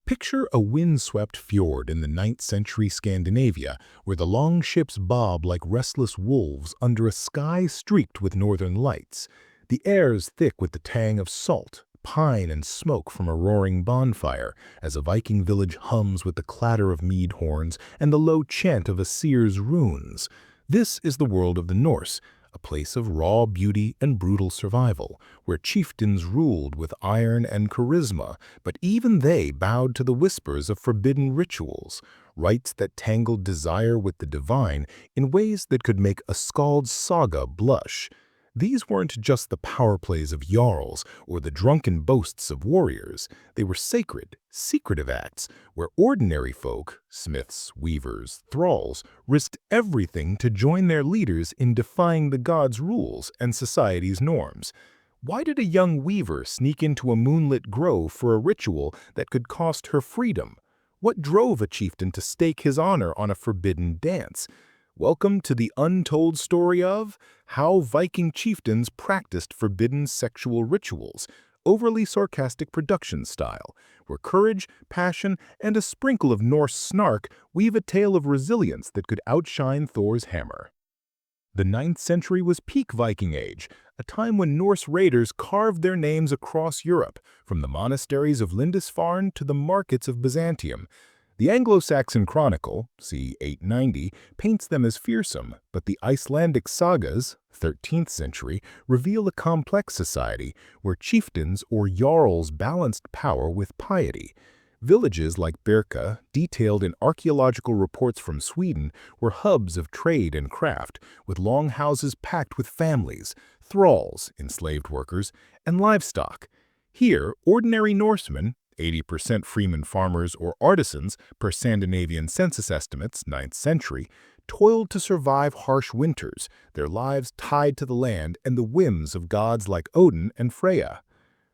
Picture a windswept fjord in the 9th century Scandinavia where the long ships bob like restless wolves under a sky streaked with northern lights. The air is thick with the tang of salt, pine and smoke from a roaring bonfire as a Viking village hums with the clatter of mead horns and the low chant of a seer's runes. This is the world of the Norse, a place of raw beauty and brutal survival, where chieftains ruled with iron and charisma, but even they bowed to the whispers of forbidden rituals, rites that tangled desire with the divine in ways that could make a skald's saga blush. These weren't just the power plays of jarls or the drunken boasts of warriors. They were sacred, secretive acts where ordinary folk, smiths, weavers, thralls, risked everything to join their leaders in defying the gods' rules and society's norms. Why did a young weaver sneak into a moonlit grove for a ritual that could cost her freedom? What drove a chieftain to stake his honor on a forbidden dance? Welcome to the untold story of how Viking chieftains practiced forbidden sexual rituals, overly sarcastic production style, where courage, passion, and a sprinkle of Norse snark weave a tale of resilience that could outshine Thor's hammer. The 9th century was peak Viking age, a time when Norse raiders carved their names across Europe, from the monasteries of Lindisfarne to the markets of Byzantium. The Anglo-Saxon Chronicle, c. 890, paints them as fearsome, but the Icelandic sagas, 13th century, reveal a complex society where chieftains or jarls balanced power with piety. Villages like Birka, detailed in archaeological reports from Sweden, were hubs of trade and craft, with long houses packed with families, thralls, enslaved workers, and livestock. Here, ordinary Norsemen, 80% freeman farmers or artisans per Scandinavian census estimates, 9th century, toiled to survive harsh winters, their lives tied to the land and the whims of gods like Odin and Freya.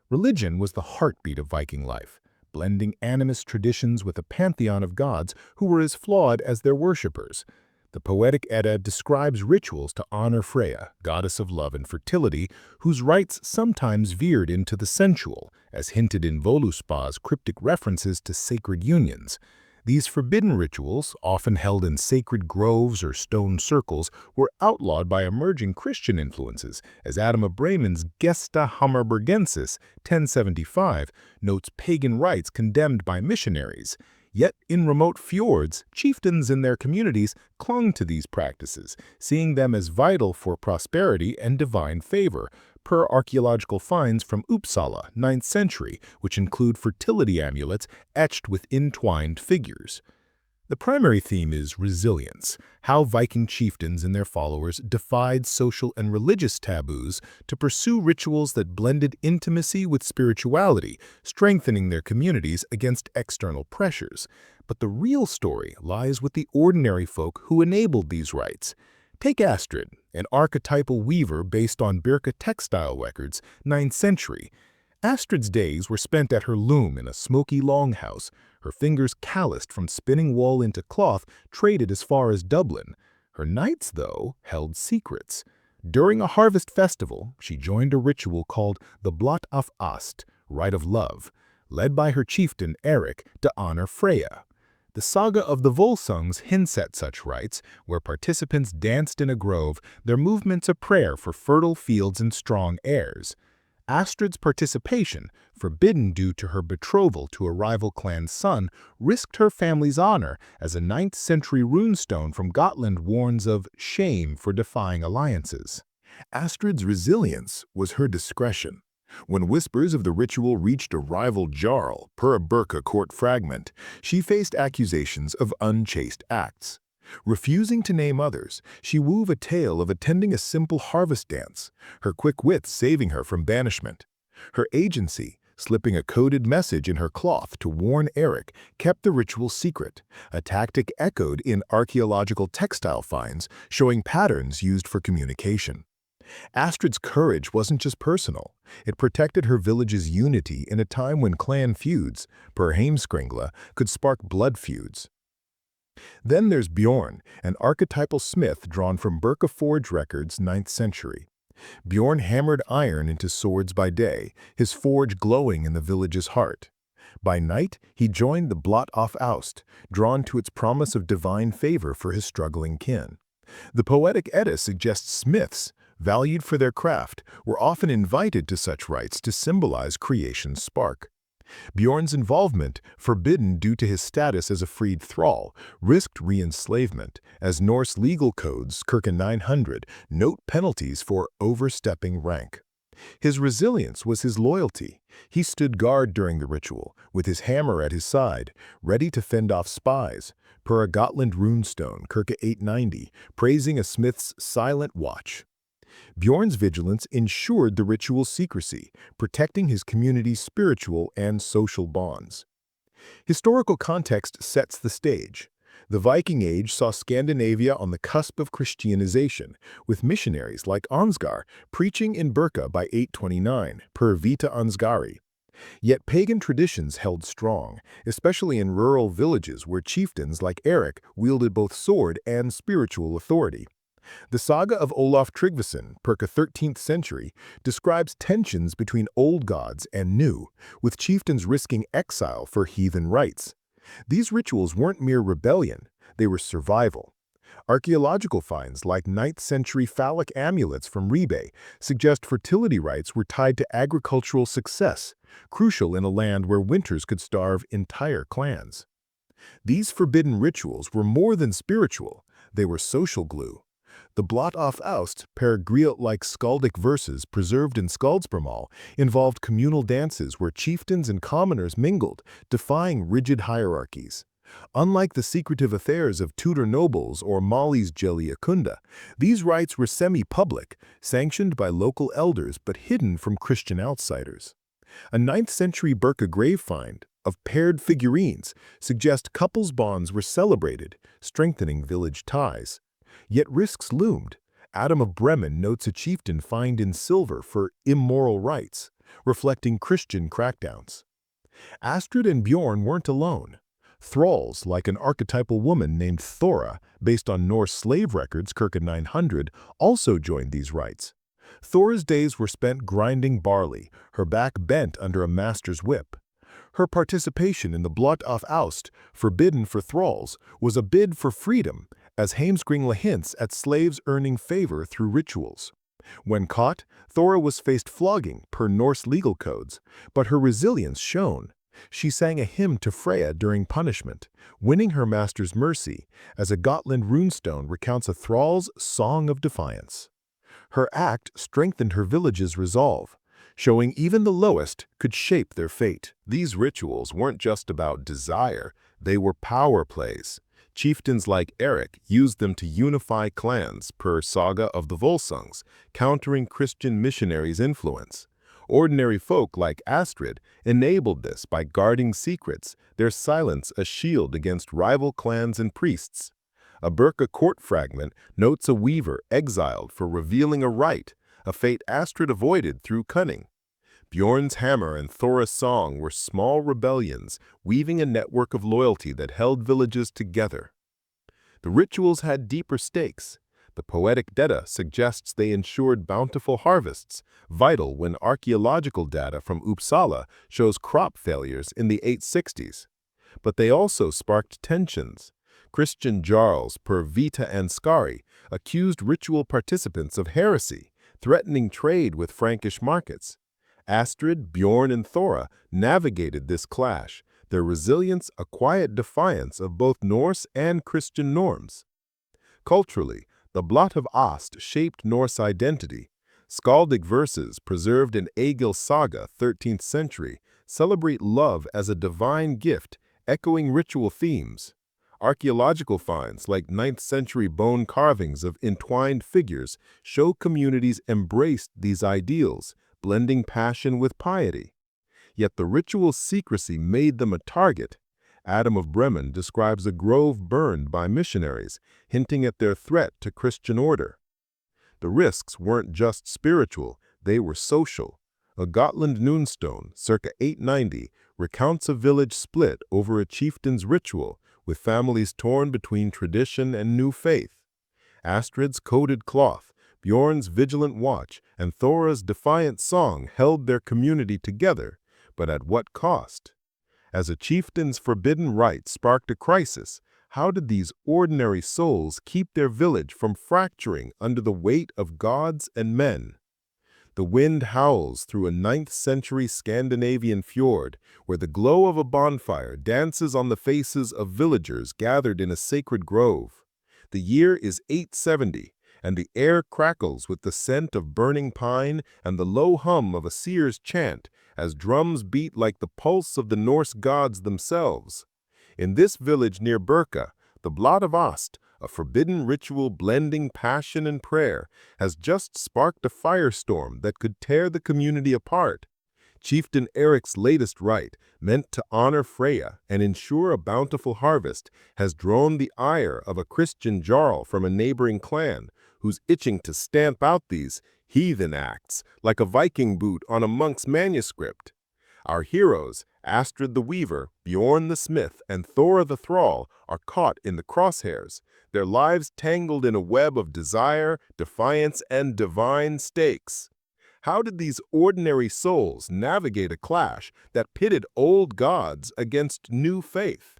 Religion was the heartbeat of Viking life, blending animist traditions with a pantheon of gods who were as flawed as their worshippers. The poetic Edda describes rituals to honor Freya, goddess of love and fertility, whose rites sometimes veered into the sensual, as hinted in Voluspa's cryptic references to sacred unions. These forbidden rituals, often held in sacred groves or stone circles, were outlawed by emerging Christian influences, as Adam of Bremen's Gesta Hammerbergensis, 1075, notes pagan rites condemned by missionaries. Yet, in remote fjords, chieftains and their communities clung to these practices, seeing them as vital for prosperity and divine favor, per archaeological finds from Uppsala, 9th century, which include fertility amulets etched with entwined figures. The primary theme is resilience, how Viking chieftains and their followers defied social and religious taboos to pursue rituals that blended intimacy with spirituality, strengthening their communities against external pressures. But the real story lies with the ordinary folk who enabled these rites. Take Astrid, an archetypal weaver based on Birka textile records, 9th century. Astrid's days were spent at her loom in a smoky longhouse, her fingers calloused from spinning wool into cloth traded as far as Dublin. Her nights, though, held secrets. During a harvest festival, she joined a ritual called the Blot af Ast, Rite of Love, led by her chieftain Eric to honor Freya. The saga of the Volsungs hints at such rites, where participants danced in a grove, their movements a prayer for fertile fields and strong heirs. Astrid's participation, forbidden due to her betrothal to a rival clan's son, risked her family's honor, as a 9th century runestone from Gotland warns of shame for defying alliances. Astrid's resilience was her discretion. When whispers of the ritual reached a rival jarl, per a Birka court fragment, she faced accusations of unchaste acts. Refusing to name others, she wove a tale of attending a simple harvest dance, her quick wits saving her from banishment. Her agency, slipping a coded message in her cloth to warn Eric, kept the ritual secret, a tactic echoed in archaeological textile finds showing patterns used for communication. Astrid's courage wasn't just personal. It protected her village's unity in a time when clan feuds, per Heimskringla, could spark blood feuds. Then there's Bjorn, an archetypal smith drawn from Birka forge records, 9th century. Bjorn hammered iron into swords by day, his forge glowing in the village's heart. By night, he joined the blot off oust, drawn to its promise of divine favor for his struggling kin. The poetic Edda suggests smiths, valued for their craft, were often invited to such rites to symbolize creation's spark. Bjorn's involvement, forbidden due to his status as a freed thrall, risked re-enslavement, as Norse legal codes, circa 900, note penalties for overstepping rank. His resilience was his loyalty. He stood guard during the ritual, with his hammer at his side, ready to fend off spies, per a Gotland runestone, circa 890, praising a smith's silent watch. Bjorn's vigilance ensured the ritual's secrecy, protecting his community's spiritual and social bonds. Historical context sets the stage. The Viking Age saw Scandinavia on the cusp of Christianization, with missionaries like Ansgar preaching in Birka by 829, per Vita Ansgari. Yet pagan traditions held strong, especially in rural villages where chieftains like Eric wielded both sword and spiritual authority. The saga of Olaf Tryggvason, circa 13th century, describes tensions between old gods and new, with chieftains risking exile for heathen rites. These rituals weren't mere rebellion, they were survival. Archaeological finds like 9th-century phallic amulets from Ribe suggest fertility rites were tied to agricultural success, crucial in a land where winters could starve entire clans. These forbidden rituals were more than spiritual, they were social glue. The blot off oust, Griot-like skaldic verses preserved in Skaldsbremal, involved communal dances where chieftains and commoners mingled, defying rigid hierarchies. Unlike the secretive affairs of Tudor nobles or Mali's Jeliakunda, these rites were semi-public, sanctioned by local elders but hidden from Christian outsiders. A 9th-century Birka grave find of paired figurines suggests couples' bonds were celebrated, strengthening village ties. Yet risks loomed. Adam of Bremen notes a chieftain fined in silver for immoral rites, reflecting Christian crackdowns. Astrid and Bjorn weren't alone. Thralls, like an archetypal woman named Thora, based on Norse slave records circa 900, also joined these rites. Thora's days were spent grinding barley, her back bent under a master's whip. Her participation in the blot off oust, forbidden for thralls, was a bid for freedom, as Heimskringla hints at slaves earning favor through rituals. When caught, Thora was faced flogging per Norse legal codes, but her resilience shone. She sang a hymn to Freya during punishment, winning her master's mercy, as a Gotland runestone recounts a thrall's song of defiance. Her act strengthened her village's resolve, showing even the lowest could shape their fate. These rituals weren't just about desire, they were power plays. Chieftains like Eric used them to unify clans per Saga of the Volsungs, countering Christian missionaries' influence. Ordinary folk like Astrid enabled this by guarding secrets, their silence a shield against rival clans and priests. A Birka court fragment notes a weaver exiled for revealing a rite, a fate Astrid avoided through cunning. Bjorn's hammer and Thora's song were small rebellions, weaving a network of loyalty that held villages together. The rituals had deeper stakes. The poetic Edda suggests they ensured bountiful harvests, vital when archaeological data from Uppsala shows crop failures in the 860s. But they also sparked tensions. Christian jarls per Vita Ansgari accused ritual participants of heresy, threatening trade with Frankish markets. Astrid, Bjorn, and Thora navigated this clash, their resilience a quiet defiance of both Norse and Christian norms. Culturally, the blot of Ost shaped Norse identity. Skaldic verses preserved in Egil Saga, 13th century, celebrate love as a divine gift, echoing ritual themes. Archaeological finds like 9th-century bone carvings of entwined figures show communities embraced these ideals, blending passion with piety. Yet the ritual's secrecy made them a target. Adam of Bremen describes a grove burned by missionaries, hinting at their threat to Christian order. The risks weren't just spiritual, they were social. A Gotland Noonstone, circa 890, recounts a village split over a chieftain's ritual, with families torn between tradition and new faith. Astrid's coated cloth, Bjorn's vigilant watch, and Thora's defiant song held their community together, but at what cost? As a chieftain's forbidden rite sparked a crisis, how did these ordinary souls keep their village from fracturing under the weight of gods and men? The wind howls through a ninth-century Scandinavian fjord, where the glow of a bonfire dances on the faces of villagers gathered in a sacred grove. The year is 870, and the air crackles with the scent of burning pine and the low hum of a seer's chant as drums beat like the pulse of the Norse gods themselves. In this village near Birka, the Blot of Ost, a forbidden ritual blending passion and prayer, has just sparked a firestorm that could tear the community apart. Chieftain Eric's latest rite, meant to honor Freya and ensure a bountiful harvest, has drawn the ire of a Christian jarl from a neighboring clan, who's itching to stamp out these heathen acts like a Viking boot on a monk's manuscript. Our heroes, Astrid the Weaver, Bjorn the Smith, and Thora the Thrall, are caught in the crosshairs, their lives tangled in a web of desire, defiance, and divine stakes. How did these ordinary souls navigate a clash that pitted old gods against new faith?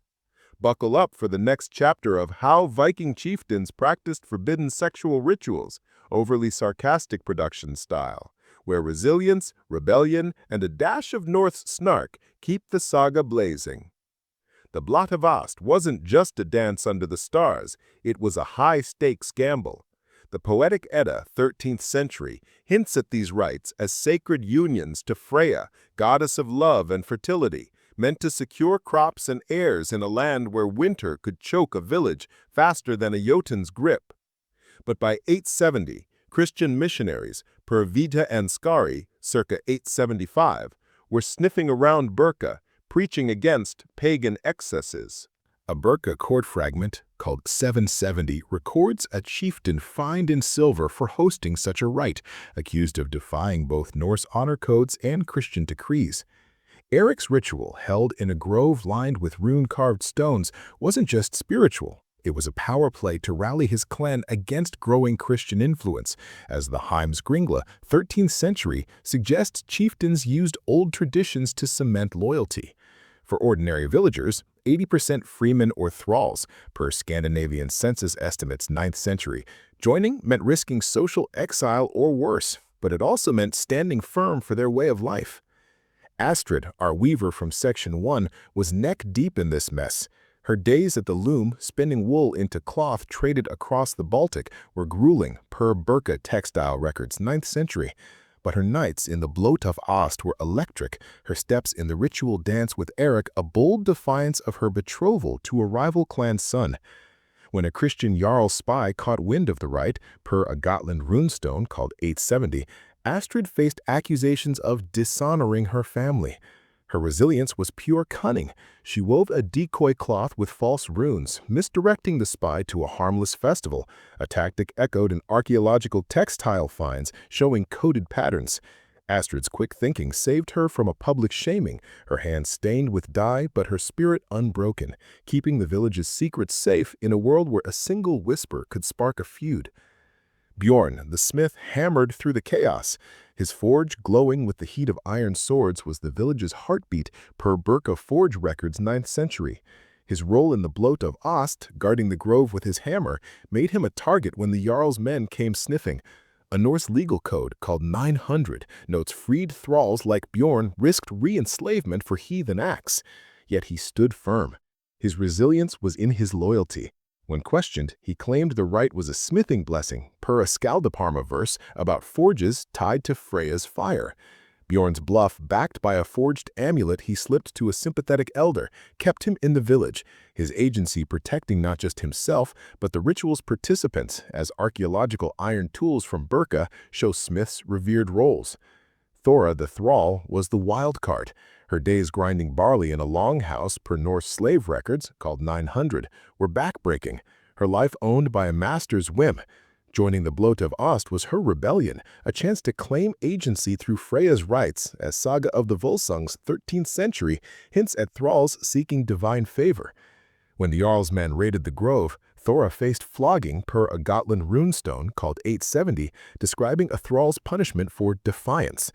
Buckle up for the next chapter of how Viking chieftains practiced forbidden sexual rituals, overly sarcastic production style, where resilience, rebellion, and a dash of Norse snark keep the saga blazing. The Blot of Ost wasn't just a dance under the stars, it was a high-stakes gamble. The Poetic Edda, 13th century, hints at these rites as sacred unions to Freya, goddess of love and fertility, meant to secure crops and heirs in a land where winter could choke a village faster than a Jotun's grip. But by 870, Christian missionaries, per Vita and Skari, circa 875, were sniffing around Birka, preaching against pagan excesses. A Birka court fragment, called 770, records a chieftain fined in silver for hosting such a rite, accused of defying both Norse honor codes and Christian decrees. Eric's ritual, held in a grove lined with rune-carved stones, wasn't just spiritual. It was a power play to rally his clan against growing Christian influence, as the Heimskringla, 13th century, suggests chieftains used old traditions to cement loyalty. For ordinary villagers, 80% freemen or thralls, per Scandinavian census estimates 9th century, joining meant risking social exile or worse, but it also meant standing firm for their way of life. Astrid, our weaver from Section 1, was neck-deep in this mess. Her days at the loom, spinning wool into cloth traded across the Baltic, were grueling, per Birka textile records 9th century. But her nights in the Blot of Ost were electric, her steps in the ritual dance with Eric a bold defiance of her betrothal to a rival clan's son. When a Christian Jarl spy caught wind of the rite, per a Gotland runestone called 870, Astrid faced accusations of dishonoring her family. Her resilience was pure cunning. She wove a decoy cloth with false runes, misdirecting the spy to a harmless festival, a tactic echoed in archaeological textile finds showing coded patterns. Astrid's quick thinking saved her from a public shaming, her hands stained with dye but her spirit unbroken, keeping the village's secrets safe in a world where a single whisper could spark a feud. Bjorn, the smith, hammered through the chaos. His forge, glowing with the heat of iron swords, was the village's heartbeat, per Birka Forge records 9th century. His role in the Blot of Ost, guarding the grove with his hammer, made him a target when the Jarl's men came sniffing. A Norse legal code called 900 notes freed thralls like Bjorn risked re-enslavement for heathen acts. Yet he stood firm. His resilience was in his loyalty. When questioned, he claimed the rite was a smithing blessing, per a Skaldaparma verse about forges tied to Freya's fire. Bjorn's bluff, backed by a forged amulet he slipped to a sympathetic elder, kept him in the village, his agency protecting not just himself, but the ritual's participants, as archaeological iron tools from Birka show smiths' revered roles. Thora the Thrall was the wild card. Her days grinding barley in a longhouse, per Norse slave records, called 900, were backbreaking, her life owned by a master's whim. Joining the Blot of Ost was her rebellion, a chance to claim agency through Freya's rites, as Saga of the Volsungs, 13th century, hints at thralls seeking divine favor. When the Jarl's men raided the grove, Thora faced flogging per a Gotland runestone called 870, describing a thrall's punishment for defiance.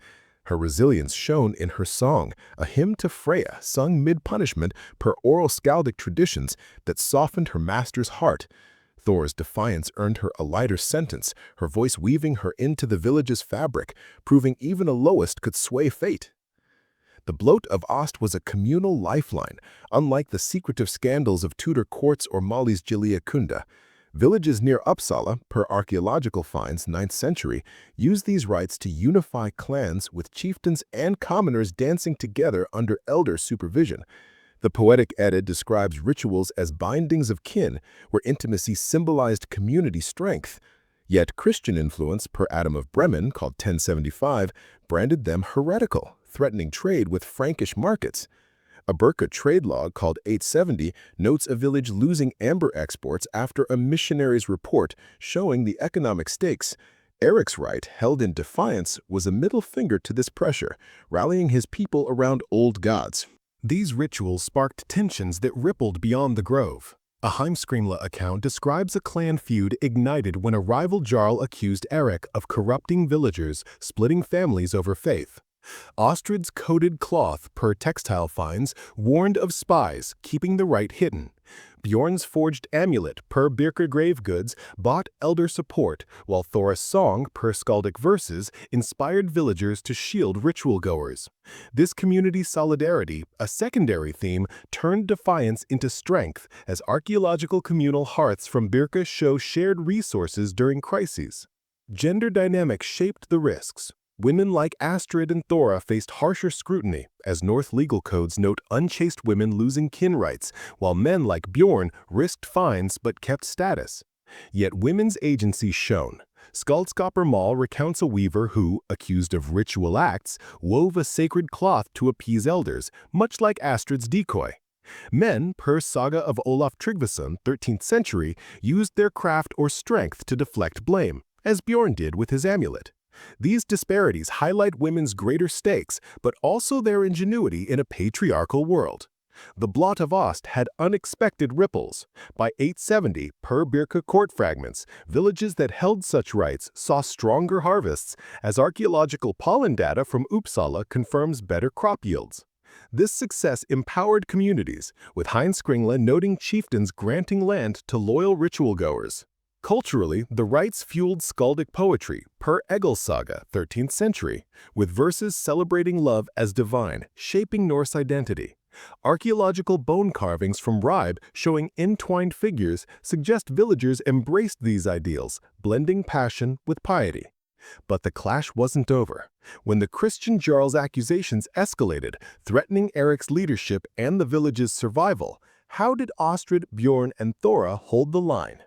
Her resilience shone in her song, a hymn to Freya sung mid-punishment per oral skaldic traditions that softened her master's heart. Thor's defiance earned her a lighter sentence, her voice weaving her into the village's fabric, proving even a lowest could sway fate. The bloat of Ost was a communal lifeline, unlike the secretive scandals of Tudor courts or Mali's Gilia Kunda. Villages near Uppsala, per archaeological finds 9th century, used these rites to unify clans with chieftains and commoners dancing together under elder supervision. The poetic Edda describes rituals as bindings of kin, where intimacy symbolized community strength. Yet Christian influence, per Adam of Bremen, called 1075, branded them heretical, threatening trade with Frankish markets. A Burqa trade log called 870 notes a village losing amber exports after a missionary's report showing the economic stakes. Eric's right, held in defiance, was a middle finger to this pressure, rallying his people around old gods. These rituals sparked tensions that rippled beyond the grove. A Heimskringla account describes a clan feud ignited when a rival jarl accused Eric of corrupting villagers, splitting families over faith. Ostrid's coated cloth, per textile finds, warned of spies, keeping the right hidden. Bjorn's forged amulet, per Birka grave goods, bought elder support, while Thor's song, per skaldic verses, inspired villagers to shield ritual-goers. This community solidarity, a secondary theme, turned defiance into strength as archaeological communal hearths from Birka show shared resources during crises. Gender dynamics shaped the risks. Women like Astrid and Thora faced harsher scrutiny, as North legal codes note unchaste women losing kin rights, while men like Bjorn risked fines but kept status. Yet women's agency shone. Skaldskapar Mal recounts a weaver who, accused of ritual acts, wove a sacred cloth to appease elders, much like Astrid's decoy. Men, per Saga of Olaf Tryggvason, 13th century, used their craft or strength to deflect blame, as Bjorn did with his amulet. These disparities highlight women's greater stakes, but also their ingenuity in a patriarchal world. The Blot of Ost had unexpected ripples. By 870, per Birka court fragments, villages that held such rites saw stronger harvests, as archaeological pollen data from Uppsala confirms better crop yields. This success empowered communities, with Heimskringla noting chieftains granting land to loyal ritual-goers. Culturally, the rites fueled skaldic poetry, per Egil Saga, 13th century, with verses celebrating love as divine, shaping Norse identity. Archaeological bone carvings from Ribe showing entwined figures suggest villagers embraced these ideals, blending passion with piety. But the clash wasn't over. When the Christian jarl's accusations escalated, threatening Eric's leadership and the village's survival, how did Ostrid, Bjorn, and Thora hold the line?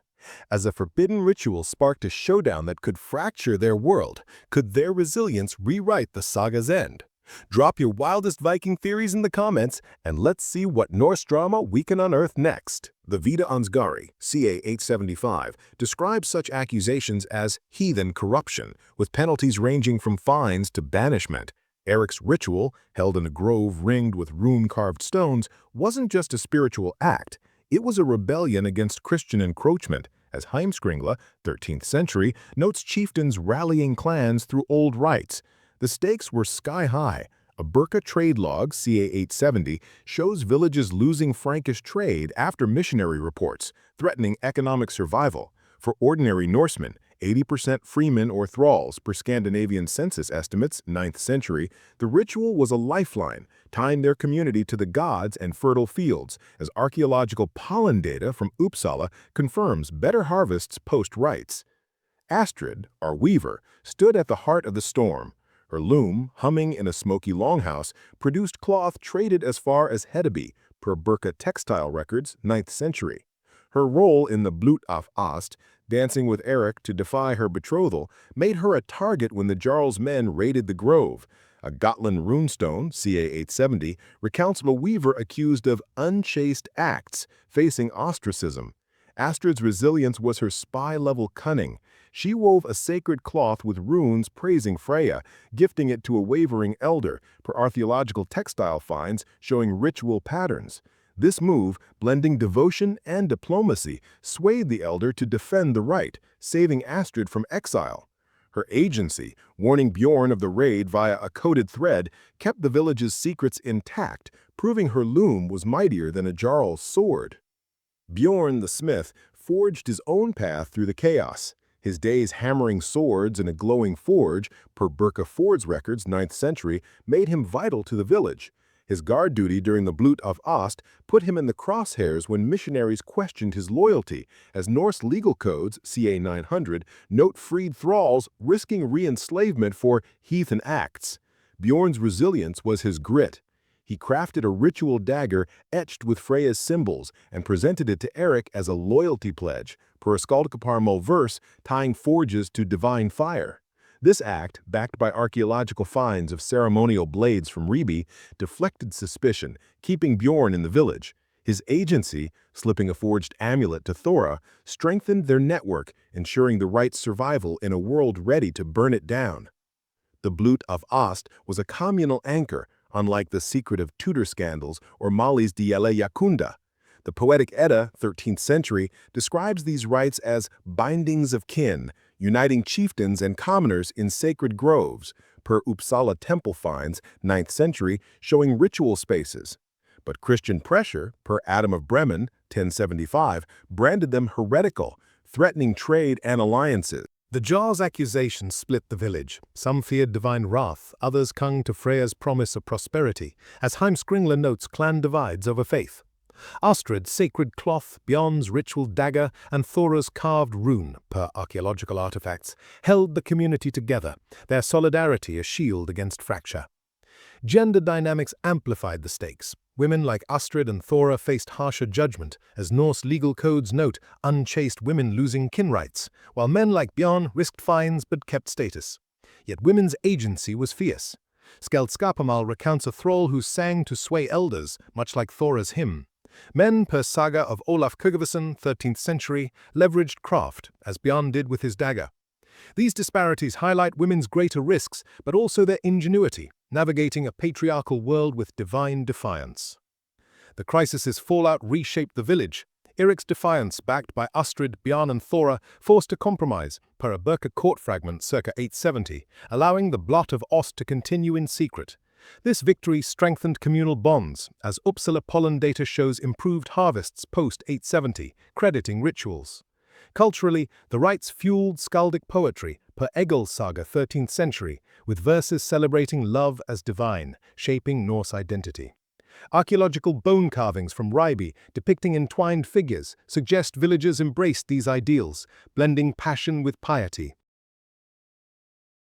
As a forbidden ritual sparked a showdown that could fracture their world, could their resilience rewrite the saga's end? Drop your wildest Viking theories in the comments, and let's see what Norse drama we can unearth next. The Vita Ansgari, ca. 875, describes such accusations as heathen corruption, with penalties ranging from fines to banishment. Eric's ritual, held in a grove ringed with rune-carved stones, wasn't just a spiritual act. It was a rebellion against Christian encroachment, as Heimskringla, 13th century, notes chieftains rallying clans through old rites. The stakes were sky-high. A Birka trade log, ca. 870, shows villages losing Frankish trade after missionary reports, threatening economic survival. For ordinary Norsemen, 80% freemen or thralls per Scandinavian census estimates, 9th century, the ritual was a lifeline, tying their community to the gods and fertile fields, as archaeological pollen data from Uppsala confirms better harvests post-rites. Astrid, our weaver, stood at the heart of the storm. Her loom, humming in a smoky longhouse, produced cloth traded as far as Hedeby, per Birka textile records, 9th century. Her role in the Blut af Ost, dancing with Eric to defy her betrothal, made her a target when the jarl's men raided the grove. A Gotland runestone, ca. 870, recounts of a weaver accused of unchaste acts, facing ostracism. Astrid's resilience was her spy-level cunning. She wove a sacred cloth with runes praising Freya, gifting it to a wavering elder, per archaeological textile finds showing ritual patterns. This move, blending devotion and diplomacy, swayed the elder to defend the right, saving Astrid from exile. Her agency, warning Bjorn of the raid via a coded thread, kept the village's secrets intact, proving her loom was mightier than a Jarl's sword. Bjorn the smith forged his own path through the chaos. His days hammering swords in a glowing forge, per Birka Ford's records, 9th century, made him vital to the village. His guard duty during the Blut of Ost put him in the crosshairs when missionaries questioned his loyalty, as Norse legal codes, ca. 900, note freed thralls risking re-enslavement for heathen acts. Bjorn's resilience was his grit. He crafted a ritual dagger etched with Freya's symbols and presented it to Eric as a loyalty pledge, per a Skaldkaparmal verse tying forges to divine fire. This act, backed by archaeological finds of ceremonial blades from Ribi, deflected suspicion, keeping Bjorn in the village. His agency, slipping a forged amulet to Thora, strengthened their network, ensuring the right's survival in a world ready to burn it down. The Blut of Ost was a communal anchor, unlike the secret of Tudor scandals or Mali's Diele Yakunda. The Poetic Edda, 13th century, describes these rites as bindings of kin, uniting chieftains and commoners in sacred groves, per Uppsala temple finds, 9th century, showing ritual spaces. But Christian pressure, per Adam of Bremen, 1075, branded them heretical, threatening trade and alliances. The Jarl's accusations split the village. Some feared divine wrath, others clung to Freya's promise of prosperity, as Heimskringla notes clan divides over faith. Astrid's sacred cloth, Bjorn's ritual dagger, and Thora's carved rune, per archaeological artifacts, held the community together, their solidarity a shield against fracture. Gender dynamics amplified the stakes. Women like Astrid and Thora faced harsher judgment, as Norse legal codes note unchaste women losing kin rights, while men like Bjorn risked fines but kept status. Yet women's agency was fierce. Skaldskaparmal recounts a thrall who sang to sway elders, much like Thora's hymn. Men, per saga of Olaf Kugvason, 13th century, leveraged craft, as Bjorn did with his dagger. These disparities highlight women's greater risks, but also their ingenuity, navigating a patriarchal world with divine defiance. The crisis's fallout reshaped the village. Eric's defiance, backed by Astrid, Bjorn and Thora, forced a compromise, per a Birka court fragment circa 870, allowing the Blot of Ost to continue in secret. This victory strengthened communal bonds, as Uppsala pollen data shows improved harvests post-870, crediting rituals. Culturally, the rites fueled skaldic poetry, per Egil's saga 13th century, with verses celebrating love as divine, shaping Norse identity. Archaeological bone carvings from Ribi depicting entwined figures suggest villagers embraced these ideals, blending passion with piety.